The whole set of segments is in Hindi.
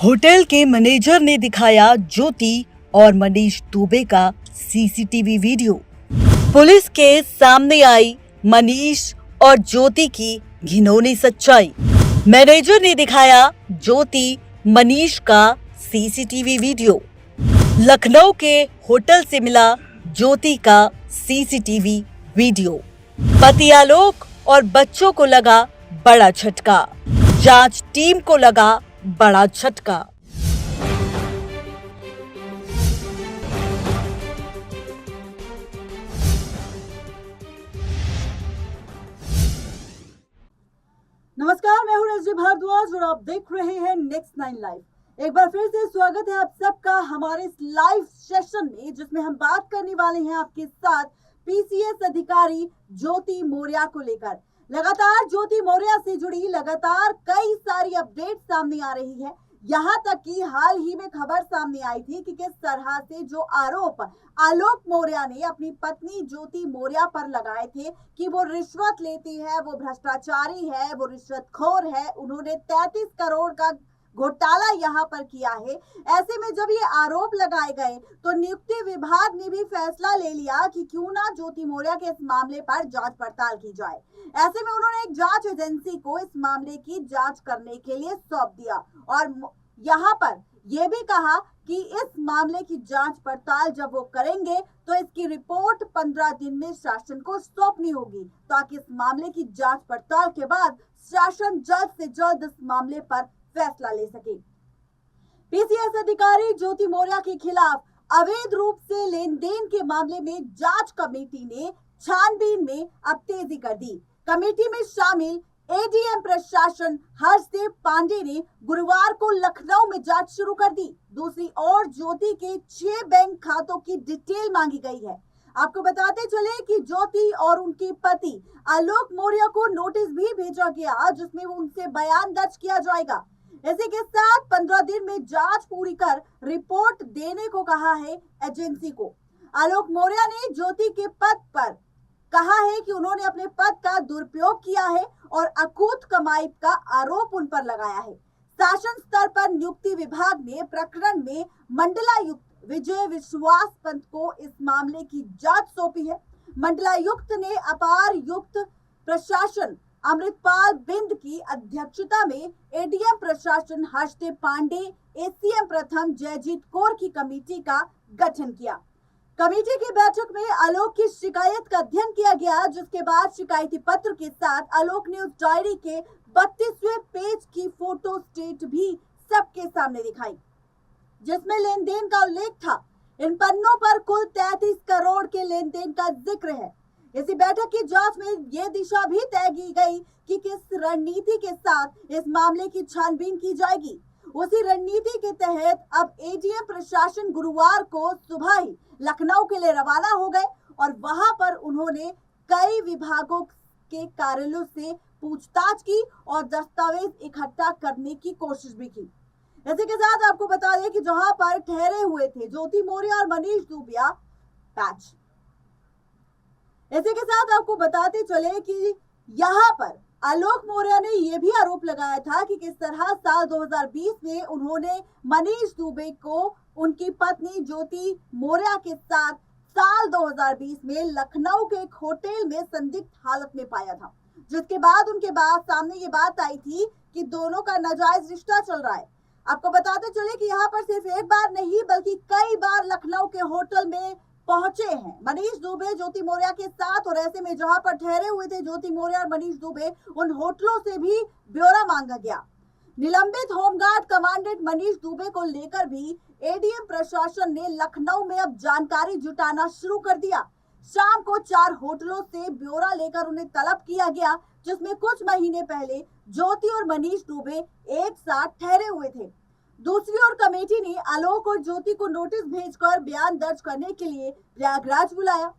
होटल के मैनेजर ने दिखाया ज्योति और मनीष दुबे का सीसीटीवी वीडियो। पुलिस के सामने आई मनीष और ज्योति की घिनौनी सच्चाई। मैनेजर ने दिखाया ज्योति मनीष का सीसीटीवी वीडियो। लखनऊ के होटल से मिला ज्योति का सीसीटीवी वीडियो। पति आलोक और बच्चों को लगा बड़ा झटका। जांच टीम को लगा बड़ा झटका। नमस्कार, मैं हूं रजनी भारद्वाज और आप देख रहे हैं नेक्स्ट 9 लाइव। एक बार फिर से स्वागत है आप सबका हमारे इस लाइव सेशन में, जिसमें हम बात करने वाले हैं आपके साथ पीसीएस अधिकारी ज्योति मौर्य को लेकर। लगातार ज्योति मौर्य से जुड़ी लगातार कई सारी अपडेट सामने आ रही है। यहाँ तक कि हाल ही में खबर सामने आई थी कि किस तरह से जो आरोप आलोक मौर्य ने अपनी पत्नी ज्योति मौर्य पर लगाए थे कि वो रिश्वत लेती है, वो भ्रष्टाचारी है, वो रिश्वतखोर है, उन्होंने 33 करोड़ का घोटाला यहाँ पर किया है। ऐसे में जब ये आरोप लगाए गए तो नियुक्ति विभाग ने भी फैसला ले लिया कि क्यों ना ज्योति मौर्य के इस मामले पर जांच पड़ताल की जाए। ऐसे में उन्होंने एक जांच एजेंसी को इस मामले की जांच करने के लिए सौंप दिया और यहाँ पर यह भी कहा कि इस मामले की जांच पड़ताल जब वो करेंगे तो इसकी रिपोर्ट 15 दिन में शासन को सौंपनी होगी, ताकि इस मामले की जांच पड़ताल के बाद शासन जल्द से जल्द इस मामले पर फैसला ले सके। पीसीएस अधिकारी ज्योति मौर्य के खिलाफ अवैध रूप से लेन देन के मामले में जांच कमेटी ने छानबीन में अब तेजी कर दी। कमेटी में शामिल एडीएम प्रशासन हर्षदेव पांडे ने गुरुवार को लखनऊ में जांच शुरू कर दी। दूसरी ओर ज्योति के 6 बैंक खातों की डिटेल मांगी गई है। आपको बताते चले कि ज्योति और उनके पति आलोक मौर्य को नोटिस भी भेजा गया, जिसमें उनसे बयान दर्ज किया जाएगा। इसी के साथ 15 दिन में जांच पूरी कर रिपोर्ट देने को कहा है एजेंसी को। आलोक मौर्य ने ज्योति के पद पर कहा है कि उन्होंने अपने पद का दुरुपयोग किया है और अकूत कमाई का आरोप उन पर लगाया है। शासन स्तर पर नियुक्ति विभाग ने प्रकरण में मंडलायुक्त विजय विश्वास पंत को इस मामले की जांच सौंपी है। मंडलायुक्त ने अपार युक्त प्रशासन अमृतपाल बिंद की अध्यक्षता में एडीएम प्रशासन हर्षदेव पांडे, एसीएम प्रथम जयजीत कौर की कमेटी का गठन किया। कमेटी की बैठक में आलोक की शिकायत का अध्ययन किया गया, जिसके बाद शिकायती पत्र के साथ आलोक ने उस डायरी के 32वें पेज की फोटो स्टेट भी सबके सामने दिखाई, जिसमें लेन देन का उल्लेख था। इन पन्नों पर कुल 33 करोड़ के लेन देन का जिक्र है। इसी बैठक की जांच में ये दिशा भी तय की गई कि किस रणनीति के साथ इस मामले की छानबीन की जाएगी। उसी रणनीति के तहत अब एडीएम प्रशासन गुरुवार को सुबह ही लखनऊ के लिए रवाना हो गए और वहां पर उन्होंने कई विभागों के कार्यालयों से पूछताछ की और दस्तावेज इकट्ठा करने की कोशिश भी की। इसी के साथ आपको बता दें कि जहां पर ठहरे हुए थे ज्योति मौर्य और मनीष दुबे पैच। इसी के साथ आपको बताते चले कि यहाँ पर आलोक मौर्य ने यह भी आरोप लगाया था कि किस तरह साल 2020 में उन्होंने मनीष दुबे को उनकी पत्नी ज्योति मौर्य के साथ साल 2020 में लखनऊ के एक होटल में संदिग्ध हालत में पाया था, जिसके बाद उनके बाद सामने ये बात आई थी कि दोनों का नाजायज रिश्ता चल रहा है। आपको बताते चले कि यहाँ पर सिर्फ एक बार नहीं बल्कि कई बार लखनऊ के होटल में पहुंचे हैं मनीष दुबे ज्योति मौर्य के साथ, और ऐसे में जहां पर ठहरे हुए थे ज्योति मौर्य और मनीष दुबे, उन होटलों से भी ब्यौरा मांगा गया। निलंबित होमगार्ड कमांडेंट मनीष दुबे को लेकर भी एडीएम प्रशासन ने लखनऊ में अब जानकारी जुटाना शुरू कर दिया। शाम को 4 होटलों से ब्यौरा लेकर उन्हें तलब किया गया, जिसमें कुछ महीने पहले ज्योति और मनीष दुबे एक साथ ठहरे हुए थे। दूसरी ओर कमेटी ने आलोक और ज्योति को नोटिस भेजकर बयान दर्ज करने के लिए प्रयागराज बुलाया।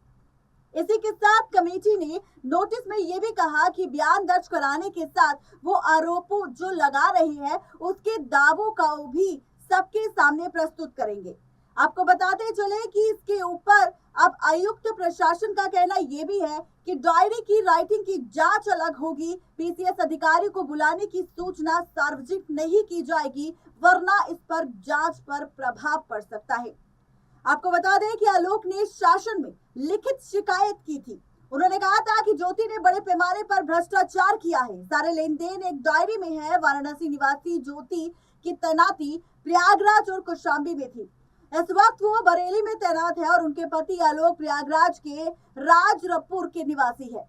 इसी के साथ कमेटी ने नोटिस में यह भी कहा कि बयान दर्ज कराने के साथ वो आरोपों जो लगा रहे हैं उसके दावों का भी सबके सामने प्रस्तुत करेंगे। आपको बताते चले कि इसके ऊपर अब आयुक्त प्रशासन का कहना यह भी है कि डायरी की राइटिंग की जांच अलग होगी। पीसीएस अधिकारी को बुलाने की सूचना सार्वजनिक नहीं की जाएगी, वरना इस पर जांच पर प्रभाव पड़ सकता है। आपको बता दें कि आलोक ने शासन में लिखित शिकायत की थी। उन्होंने कहा था कि ज्योति ने बड़े पैमाने पर भ्रष्टाचार किया है, सारे लेन देन एक डायरी में है। वाराणसी निवासी ज्योति की तैनाती प्रयागराज और कौशाम्बी में थी। इस वक्त वो बरेली में तैनात है और उनके पति आलोक प्रयागराज के राजरपुर के निवासी है।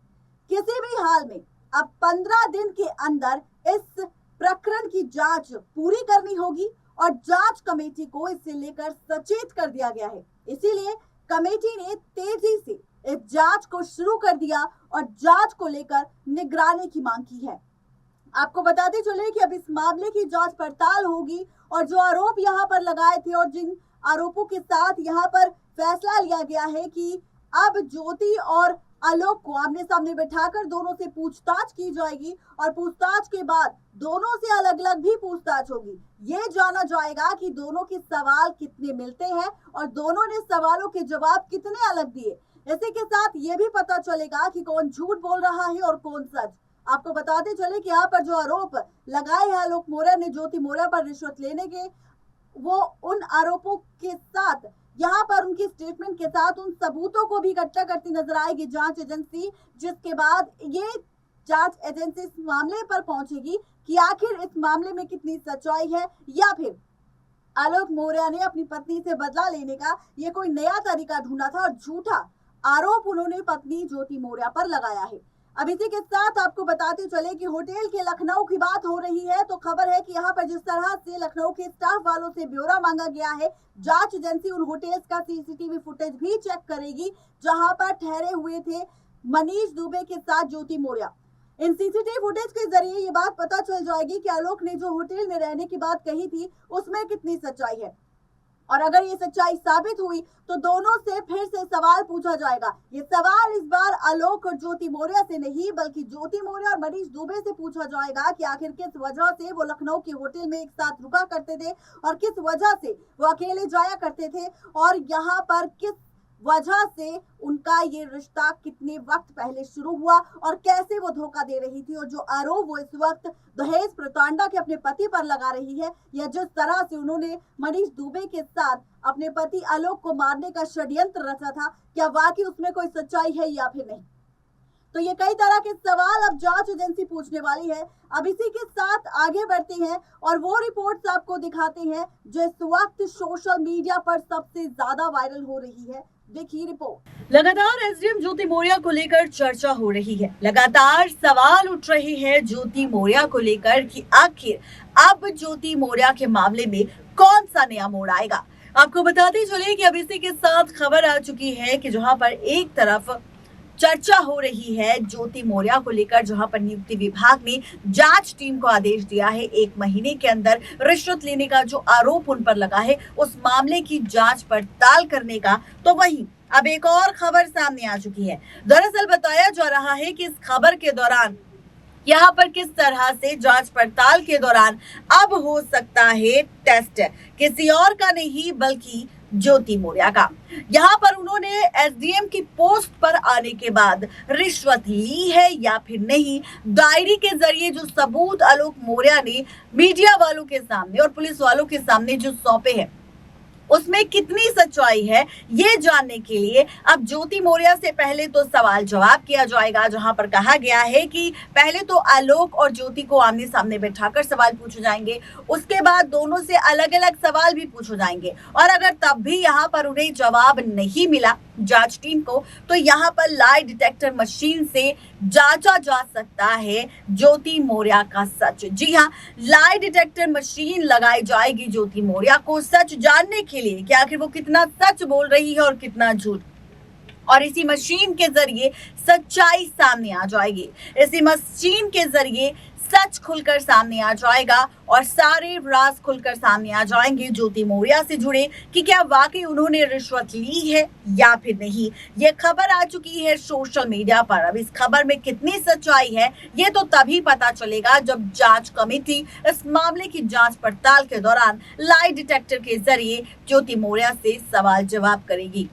किसी भी हाल में अब 15 दिन के अंदर इस प्रकरण की जांच पूरी करनी होगी और जांच कमेटी को इससे लेकर सचेत कर दिया गया है। इसीलिए कमेटी ने तेजी से इस जांच को शुरू कर दिया और जांच को लेकर निगरानी की मांग की है। आपको बताते चले कि अब इस मामले की जांच पड़ताल होगी और जो आरोप यहाँ पर लगाए थे और जिन आरोपों के साथ यहाँ पर फैसला लिया गया है कि अब ज्योति और आलोक को आमने सामने बैठाकर दोनों से पूछताछ की जाएगी और पूछताछ के बाद दोनों से अलग अलग भी पूछताछ होगी। ये जाना जाएगा कि दोनों के सवाल कितने मिलते हैं और दोनों ने सवालों के जवाब कितने अलग दिए। इसी के साथ ये भी पता चलेगा कि कौन झूठ बोल रहा है और कौन सच। आपको बताते चले कि यहाँ पर जो आरोप लगाए हैं आलोक मौर्य ने ज्योति मौर्य पर रिश्वत लेने के, वो उन आरोपों के साथ यहाँ पर उनकी स्टेटमेंट के साथ उन सबूतों को भी इकट्ठा करती नजर आएगी जांच एजेंसी, जिसके बाद ये जांच एजेंसी इस मामले पर पहुंचेगी कि आखिर इस मामले में कितनी सच्चाई है या फिर आलोक मौर्य ने अपनी पत्नी से बदला लेने का ये कोई नया तरीका ढूंढा था और झूठा आरोप उन्होंने पत्नी ज्योति मौर्य पर लगाया है। अब इसी के साथ आपको बताते चले कि होटल के लखनऊ की बात हो रही है, तो खबर है कि यहाँ पर जिस तरह से लखनऊ के स्टाफ वालों से ब्यौरा मांगा गया है, जांच एजेंसी उन होटल्स का सीसीटीवी फुटेज भी चेक करेगी जहां पर ठहरे हुए थे मनीष दुबे के साथ ज्योति मौर्य। इन सीसीटीवी फुटेज के जरिए ये बात पता चल जाएगी कि आलोक ने जो होटल में रहने की बात कही थी उसमें कितनी सच्चाई है, और अगर ये सच्चाई साबित हुई तो दोनों से फिर से सवाल पूछा जाएगा। ये सवाल इस बार आलोक और ज्योति मौर्य से नहीं बल्कि ज्योति मौर्य और मनीष दुबे से पूछा जाएगा कि आखिर किस वजह से वो लखनऊ के होटल में एक साथ रुका करते थे और किस वजह से वो अकेले जाया करते थे और यहाँ पर किस वजह से उनका ये रिश्ता कितने वक्त पहले शुरू हुआ और कैसे वो धोखा दे रही थी, और जो आरोप वो इस वक्त दहेज प्रताड़ना के अपने पति पर लगा रही है, या जिस तरह से उन्होंने मनीष दुबे के साथ अपने पति आलोक को मारने का षड्यंत्र रचा था, क्या वाकई उसमें कोई सच्चाई है या फिर नहीं। तो ये कई तरह के सवाल अब जांच एजेंसी पूछने वाली है। अब इसी के साथ आगे बढ़ते हैं और वो रिपोर्ट्स आपको दिखाते हैं जो इस वक्त सोशल मीडिया पर सबसे ज्यादा वायरल हो रही है। देखिए रिपोर्ट। लगातार एसडीएम ज्योति मौर्य को लेकर चर्चा हो रही है, लगातार सवाल उठ रहे हैं ज्योति मौर्य को लेकर कि आखिर अब ज्योति मौर्य के मामले में कौन सा नया मोड़ आएगा। आपको बताते चले कि अब इसी के साथ खबर आ चुकी है कि जहां पर एक तरफ चर्चा हो रही है ज्योति मौर्य को लेकर, जहां पर नियुक्ति विभाग ने जांच टीम को आदेश दिया है 1 महीने के अंदर रिश्वत लेने का जो आरोप उन पर लगा है उस मामले की जांच पड़ताल करने का। तो वहीं अब एक और खबर सामने आ चुकी है। दरअसल बताया जा रहा है कि इस खबर के दौरान यहाँ पर किस तरह से जांच पड़ताल के दौरान अब हो सकता है टेस्ट किसी और का नहीं बल्कि ज्योति मौर्य का। यहाँ पर उन्होंने एसडीएम की पोस्ट पर आने के बाद रिश्वत ली है या फिर नहीं, डायरी के जरिए जो सबूत आलोक मौर्य ने मीडिया वालों के सामने और पुलिस वालों के सामने जो सौंपे हैं उसमें कितनी सच्चाई है, ये जानने के लिए अब ज्योति मौर्य से पहले तो सवाल जवाब किया जाएगा, जहां पर कहा गया है कि पहले तो आलोक और ज्योति को आमने सामने बैठाकर सवाल पूछे जाएंगे, उसके बाद दोनों से अलग अलग सवाल भी पूछे जाएंगे, और अगर तब भी यहां पर उन्हें जवाब नहीं मिला जांच टीम को, तो यहाँ पर लाई डिटेक्टर मशीन से जांचा जा सकता है ज्योति मौर्य का सच। जी हाँ, लाई डिटेक्टर मशीन लगाई जाएगी ज्योति मौर्य को सच जानने के लिए कि आखिर वो कितना सच बोल रही है और कितना झूठ, और इसी मशीन के जरिए सच्चाई सामने आ जाएगी। इसी मशीन के जरिए सच खुलकर सामने आ जाएगा और सारे राज खुलकर सामने आ जाएंगे ज्योति मौर्य से जुड़े कि क्या वाकई उन्होंने रिश्वत ली है या फिर नहीं। ये खबर आ चुकी है सोशल मीडिया पर। अब इस खबर में कितनी सच्चाई है ये तो तभी पता चलेगा जब जांच कमेटी इस मामले की जांच पड़ताल के दौरान लाई डिटेक्टर के जरिए ज्योति मौर्य से सवाल जवाब करेगी।